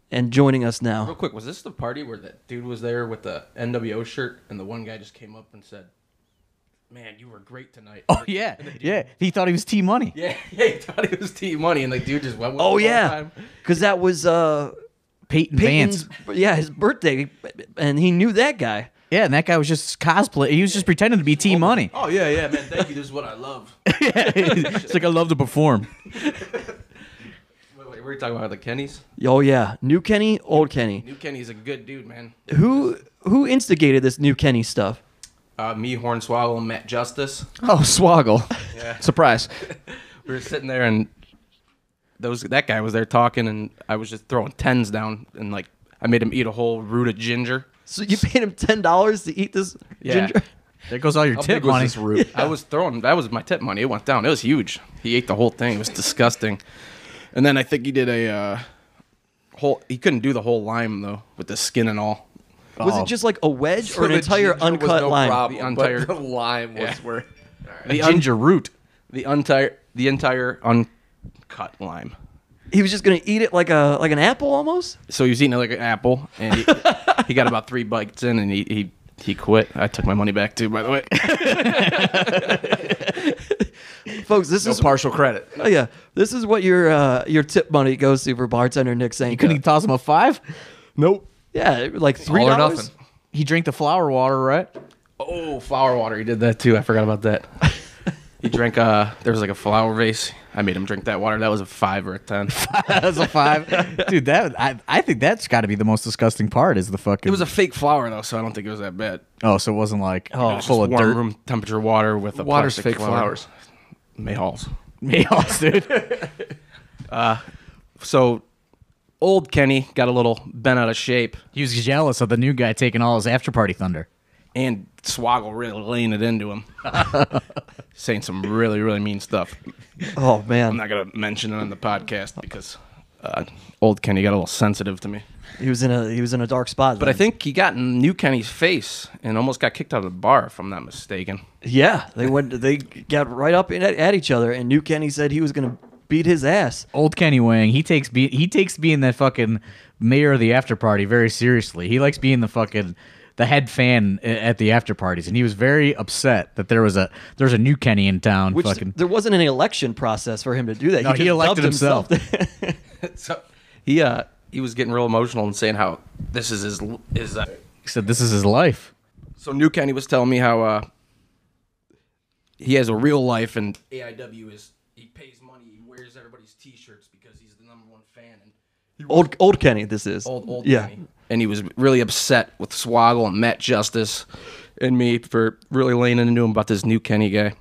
and joining us now. Real quick, was this the party where that dude was there with the NWO shirt and the one guy just came up and said, "Man, you were great tonight." Oh, yeah. Yeah. He thought he was T-Money. Yeah, he thought it was T-Money, and the dude just went with Oh, it the whole yeah. time. Because that was Peyton Peyton's, Vance. yeah, his birthday, and he knew that guy. Yeah, and that guy was just cosplay. He was just pretending to be T-Money. Oh, yeah, man, thank you. This is what I love. It's like, I love to perform. Wait, we're talking about the Kennys? Oh, yeah. New Kenny, old Kenny. New Kenny's a good dude, man. Who instigated this New Kenny stuff? Me, Hornswoggle, and Matt Justice. Oh, Swoggle. Yeah. Surprise. We were sitting there, and that guy was there talking, and I was just throwing tens down, and like I made him eat a whole root of ginger. So you paid him $10 to eat this ginger? There goes all your How tip big was money. this root? I was throwing. That was my tip money. It went down. It was huge. He ate the whole thing. It was disgusting. And then I think he did a whole. He couldn't do the whole lime though, with the skin and all. Was it just like a wedge or an entire uncut lime? Problem, The entire- but the lime was Yeah. where. The ginger root. The entire uncut lime. He was just gonna eat it like an apple almost. So he was eating it like an apple, and he got about 3 bites in, and he quit. I took my money back too, by the way. Folks, this is Partial credit. oh, yeah. This is what your tip money goes to for bartender Nick Sanka. You couldn't toss him a 5? Nope. Yeah, like $3. All or nothing. He drank the flower water, right? Oh, flower water. He did that too. I forgot about that. He drank. There was like a flower vase. I made him drink that water. That was a 5 or a 10. That was a 5. Dude, I think that's got to be the most disgusting part is the fucking... It was a fake flower though, so I don't think it was that bad. Oh, so it wasn't like It was full just of warm dirt. room temperature water with a Water's plastic fake flower. flowers. Mayhalls. Mayhaws, dude. So old Kenny got a little bent out of shape, He was jealous of the new guy taking all his after party thunder. and Swoggle really laying it into him, saying some really, really mean stuff. Oh I'm man, not gonna mention it on the podcast because old Kenny got a little sensitive to me. he was in a dark spot. But I think he got in New Kenny's face and almost got kicked out of the bar, if I'm not mistaken. yeah, they got right up at each other, and New Kenny said he was gonna beat his ass. Old Kenny Wang, he takes being that fucking mayor of the after party very seriously. He likes being the head fan at the after parties, and he was very upset that there's a new Kenny in town. Which there wasn't an election process for him to do that. No, he just elected dubbed himself. So He was getting real emotional and saying how this is his He said this is his life. So New Kenny was telling me how he has a real life, and AIW he pays money, he wears everybody's T-shirts because he's the #1 fan. And Old Kenny, this is old yeah. Kenny. And he was really upset with Swoggle and Matt Justice and me for really laying into him about this New Kenny guy.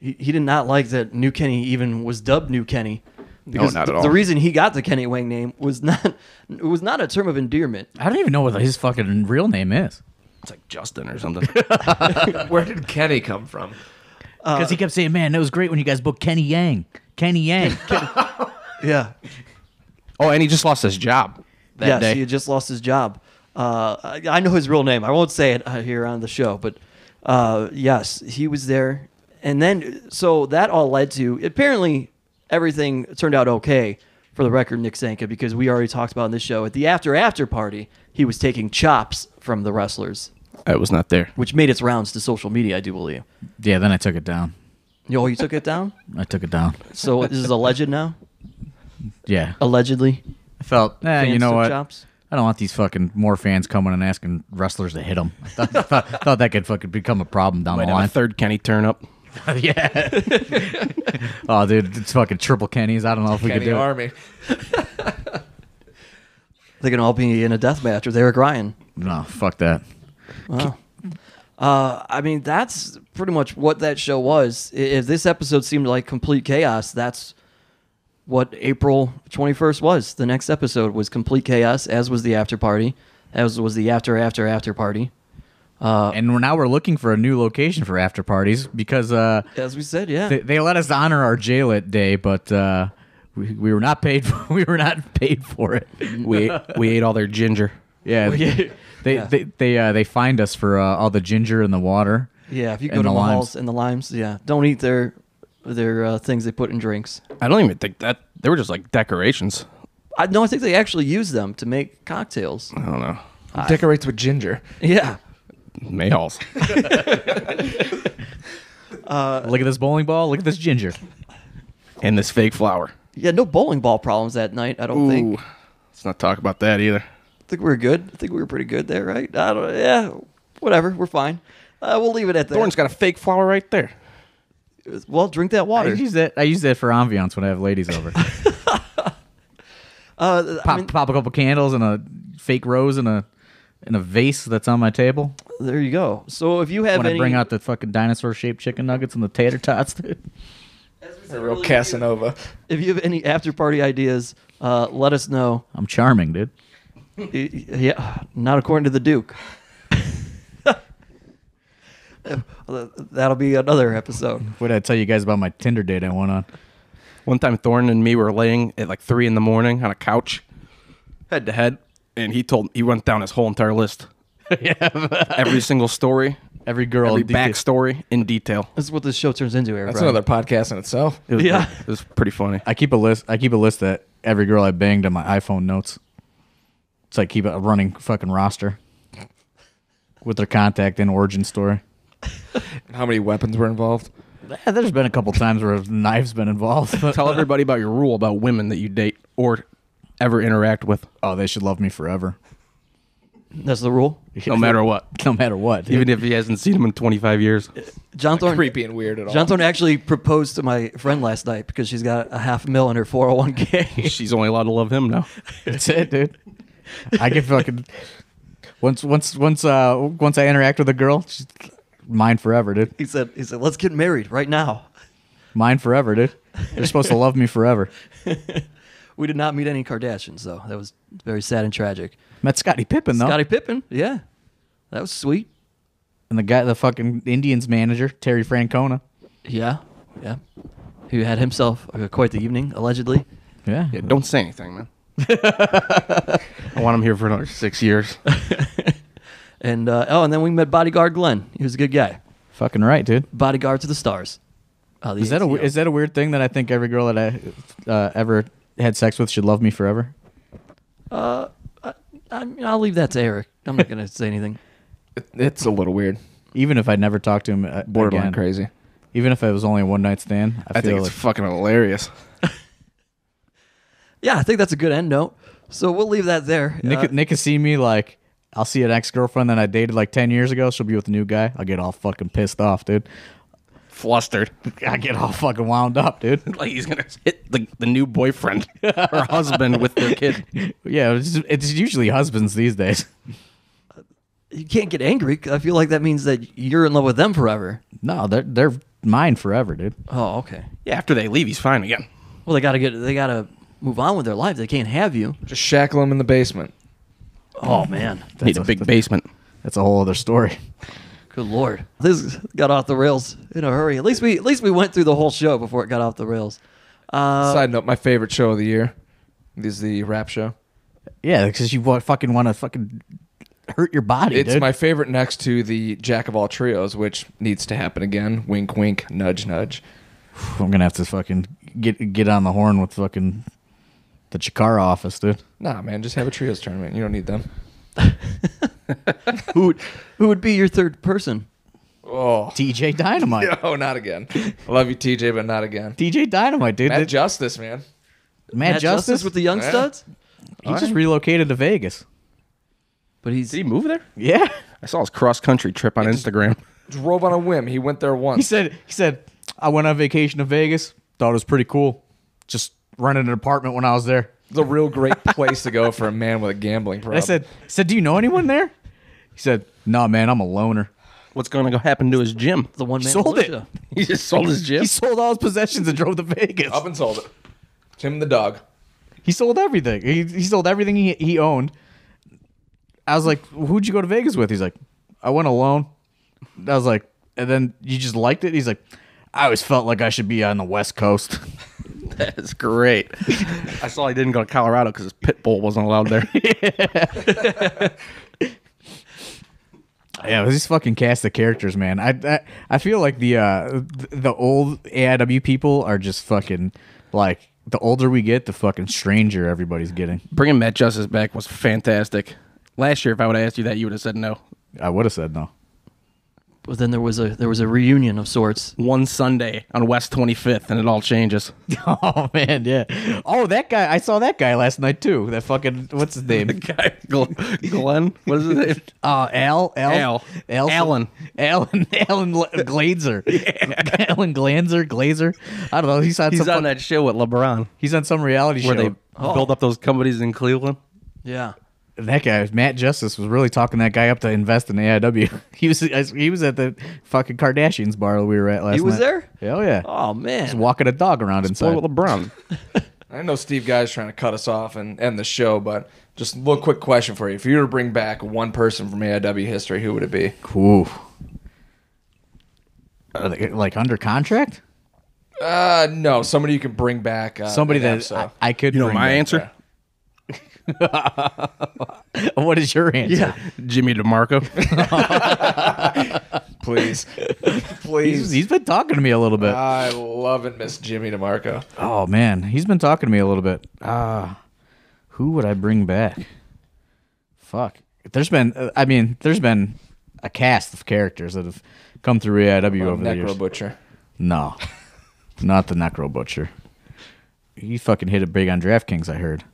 He did not like that New Kenny even was dubbed New Kenny. Because not at all. The reason he got the Kenny Wang name was not a term of endearment. I don't even know what his fucking real name is. It's like Justin or something. Where did Kenny come from? Because he kept saying, "Man, that was great when you guys booked Kenny Yang." Kenny Yang. Yeah. Oh, and he just lost his job that day. He had just lost his job. I know his real name. I won't say it here on the show, but yes, he was there. And then, so that all led to, apparently, everything turned out okay for the record, Nick Sanka, because we already talked about in this show. At the after party, he was taking chops from the wrestlers. I was not there. Which made its rounds to social media, I do believe. Yeah, then I took it down. You took it down? I took it down. So this is alleged now? Yeah. Allegedly? I felt, you Fans know took what? chops? I don't want these fucking more fans coming and asking wrestlers to hit them. I thought that could fucking become a problem down Might the have line. a third Kenny turn up. Yeah. Oh, dude, it's fucking triple Kennys. I don't know if we could Kenny do it. Army. They can all be in a death match with Eric Ryan. No, fuck that. Wow. I mean, that's pretty much what that show was. If this episode seemed like complete chaos, that's what April 21st was. The next episode was complete chaos, as was the after party, as was the after party. And we're looking for a new location for after parties because As we said, yeah. they let us honor our jail day, but we were not paid. We were not paid for it. We ate all their ginger. Yeah, Yeah. they fined us for all the ginger and the water. Yeah, if you go And to the limes. Mahal's and the limes, yeah, don't eat their things they put in drinks. I don't even think that they were just like decorations. I think they actually use them to make cocktails. I don't know. Decorates with ginger. Yeah. Mayhalls. Look at this bowling ball. Look at this ginger. And this fake flour. Yeah, no bowling ball problems that night, I don't think. Let's not talk about that either. I think we were good. I think we were pretty good there, right? Yeah, whatever. We're fine. We'll leave it at that. Thorne's got a fake flour right there. Well, drink that I water. use that for ambiance when I have ladies over. Pop a couple candles and a fake rose in a vase that's on my table. There you go. So if you have When any, I bring out the fucking dinosaur-shaped chicken nuggets and the tater tots, dude. A real Casanova. if you have any after party ideas, let us know. I'm charming, dude. Yeah, not according to the Duke. That'll be another episode. What did I tell you guys about my Tinder date I went on? One time Thorne and me were laying at like 3 a.m. on a couch, head to head, and he went down his whole entire list. Every single story, Every girl, every backstory in detail. This is what this show turns into, Eric. That's another podcast in itself. It was Yeah. it was pretty funny. I keep a list that every girl I banged on my iPhone notes. It's like keep a running fucking roster with their contact and origin story. How many weapons were involved? Yeah, there's been a couple times where a knife's been involved. But Tell everybody about your rule about women that you date or ever interact with, oh, they should love me forever. That's the rule. no matter what. No matter what. Even if he hasn't seen him in 25 years. John Thorne, Creepy and weird at all. John Thorne actually proposed to my friend last night because she's got $500,000 in her 401k. She's only allowed to love him now. That's it, dude. I can fucking once I interact with a girl, she's mine forever, dude. He said, let's get married right now. Mine forever, dude. They're supposed to love me forever. We did not meet any Kardashians, though. That was very sad and tragic. Met Scottie Pippen though, Scottie Pippen, yeah. That was sweet. and the fucking Indians manager, Terry Francona. Yeah. Who had himself quite the evening, allegedly. Yeah. Yeah, don't say anything, man. I want him here for another 6 years. And and then we met bodyguard Glenn. He was a good guy. Fucking right, dude. Bodyguard to the stars. The Is that a weird thing that I think every girl that I ever had sex with should love me forever? I'll leave that to Eric. I'm not going to say anything. It's a little weird. Even if I'd never talked to him Borderline again. crazy. Even if it was only a one-night stand, I think it's fucking hilarious. Yeah, I think that's a good end note. So we'll leave that there. Nick has seen me like, I'll see an ex-girlfriend that I dated like 10 years ago. She'll be with a new guy. I'll get all fucking pissed off, dude. Flustered. I get all fucking wound up, dude. Like he's going to hit the new boyfriend or husband with their kid. Yeah, it's usually husbands these days. You can't get angry. 'Cause I feel like that means that you're in love with them forever. No, they're mine forever, dude. Oh, okay. Yeah, after they leave, he's fine again. Well, they gotta move on with their life. They can't have you. Just shackle him in the basement. Oh man, Need a big basement. That's a whole other story. good lord, this got off the rails in a hurry. At least we went through the whole show before it got off the rails. Side note, my favorite show of the year is the rap show. Yeah, because you fucking want to fucking hurt your body, It's dude. my favorite next to the Jack of All Trios, which needs to happen again. Wink, wink, nudge, nudge. I'm gonna have to fucking get on the horn with fucking the Chikara office, dude. Nah, man, just have a trios tournament. You don't need them. Who would be your third person? Oh, TJ Dynamite. no, not again. I love you, TJ, but not again. TJ Dynamite, dude. Matt Justice, man. Matt Justice with the Young Yeah. Studs? he just relocated to Vegas. But Did he move there? Yeah. I saw his cross-country trip on Instagram. Drove on a whim. He went there He once. said, I went on vacation to Vegas. Thought it was pretty cool. Just rented an apartment when I was there. It's a real great place to go for a man with a gambling problem. I said, do you know anyone there? He said, no, man, I'm a loner. What's going to happen to his gym? the one man sold it. militia. He just sold his gym? He sold all his possessions and drove to Vegas. Up and sold it. Tim and the dog. He sold everything. He sold everything he owned. I was like, who'd you go to Vegas with? He's like, I went alone. I was like, and then you just liked it? He's like, I always felt like I should be on the West Coast. That's great. I saw he didn't go to Colorado because his pit bull wasn't allowed there. Yeah, these fucking cast of characters, man. I feel like the old AIW people are just fucking like, the older we get, the fucking stranger everybody's getting. Bringing Matt Justice back was fantastic. Last year, if I would have asked you that, you would have said no. I would have said no. But then there was a reunion of sorts. One Sunday on West 25th, and it all changes. Oh man, yeah. Oh, that guy. I saw that guy last night too. That fucking what's his name? Guy, Glenn? What is his name? Alan Alan Glazer. Yeah. Alan Glazer. I don't know. He's on that show with LeBron He's on some reality where show. they build up those companies in Cleveland. Yeah. That guy, Matt Justice, was really talking that guy up to invest in AIW. He was at the fucking Kardashians bar we were at last night. He was there? Hell yeah. Oh man. Just walking a dog around inside. Spoil with LeBron. I know Steve Guy's trying to cut us off and end the show, but just a little quick question for you. If you were to bring back one person from AIW history, who would it be? Ooh. Are they, like under contract? No, somebody you can bring back. Somebody that that I could. You know bring my back. answer? What is your answer? Yeah. Jimmy DeMarco. Please. Please. He's been talking to me a little bit. I love and miss Jimmy DeMarco. Oh man, he's been talking to me a little bit. Who would I bring back? Fuck. There's been a cast of characters that have come through AIW over the years. Necro Butcher. No, not the Necro Butcher. He fucking hit it big on DraftKings, I heard.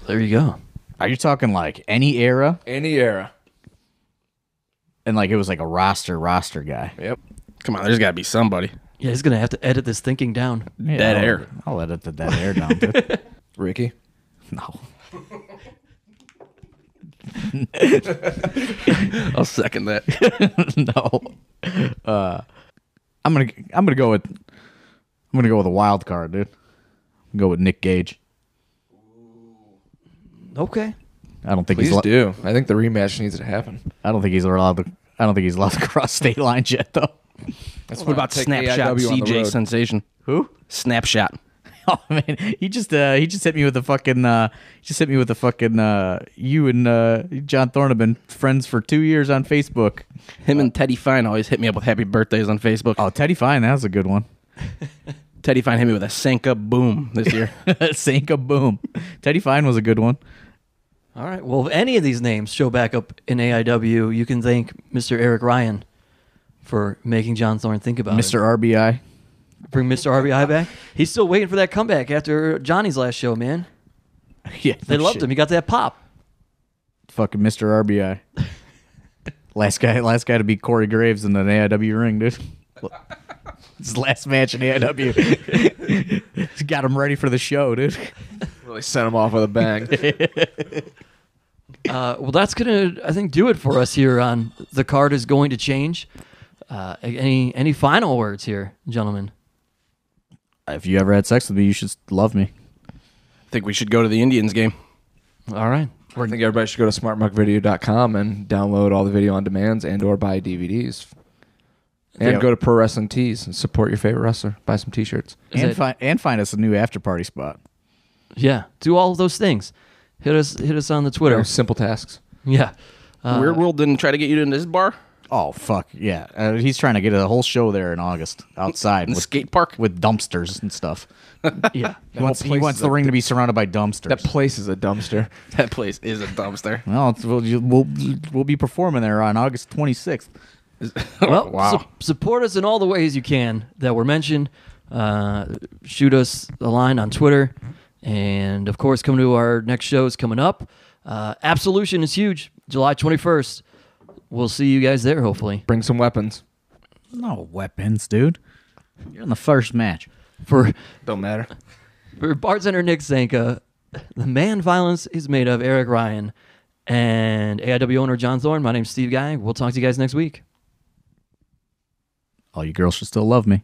There you go. Are you talking like any era? Any era. And like it was like a roster guy. Yep. Come on, there's got to be somebody. Yeah, he's gonna have to edit this thinking down. Yeah, Dead I'll- air. I'll edit the dead air down. Dude. Ricky. No. I'll second that. No. I'm gonna go with a wild card, dude. Go with Nick Gage. Okay. I don't think Please he's. do. I think the rematch needs to happen. I don't think he's allowed to. I don't think he's allowed to cross state lines yet, though. What about Snapshot AIW on the CJ road. Sensation? Who? Snapshot. Oh man, he just hit me with the fucking. You and John Thorne have been friends for 2 years on Facebook. Him and Teddy Fine always hit me up with happy birthdays on Facebook. Oh, Teddy Fine, that was a good one. Teddy Fine hit me with a Sanka boom this year. Sanka boom. Teddy Fine was a good one. All right. Well, if any of these names show back up in AIW, you can thank Mr. Eric Ryan for making John Thorne think about Mr. it. RBI, Bring Mr. RBI back. He's still waiting for that comeback after Johnny's last show, man. Yeah, They loved him. He got that pop. Fucking Mr. RBI. last guy to beat Corey Graves in an AIW ring, dude. His last match in AIW. Got him ready for the show, dude. Really sent him off with a bang. Well, that's going to, I think, do it for us here on The Card is Going to Change. Any final words here, gentlemen? If you ever had sex with me, you should love me. I think we should go to the Indians game. All right. I think everybody should go to smartmuckvideo.com and download all the video on demands and or buy DVDs. And go to Pro Wrestling Tees and support your favorite wrestler. Buy some T-shirts. And find us a new after party spot. Yeah, do all of those things. Hit us on the Twitter. Simple tasks. Yeah. Weird World didn't try to get you into this bar? Oh, fuck, yeah. He's trying to get a whole show there in August outside. In the skate park? With dumpsters and stuff. Yeah. He wants the ring to be surrounded by dumpsters. That place is a dumpster. That place is a dumpster. Well, we'll be performing there on August 26th. Well, Wow. Support us in all the ways you can that were mentioned. Shoot us a line on Twitter. And, of course, come to our next shows coming up. Absolution is huge, July 21st. We'll see you guys there, hopefully. Bring some weapons. No weapons, dude. You're in the first match. Don't matter. For bartender Nick Sanka, the man violence is made of Eric Ryan, and AIW owner John Thorne, my name's Steve Guy. We'll talk to you guys next week. All you girls should still love me.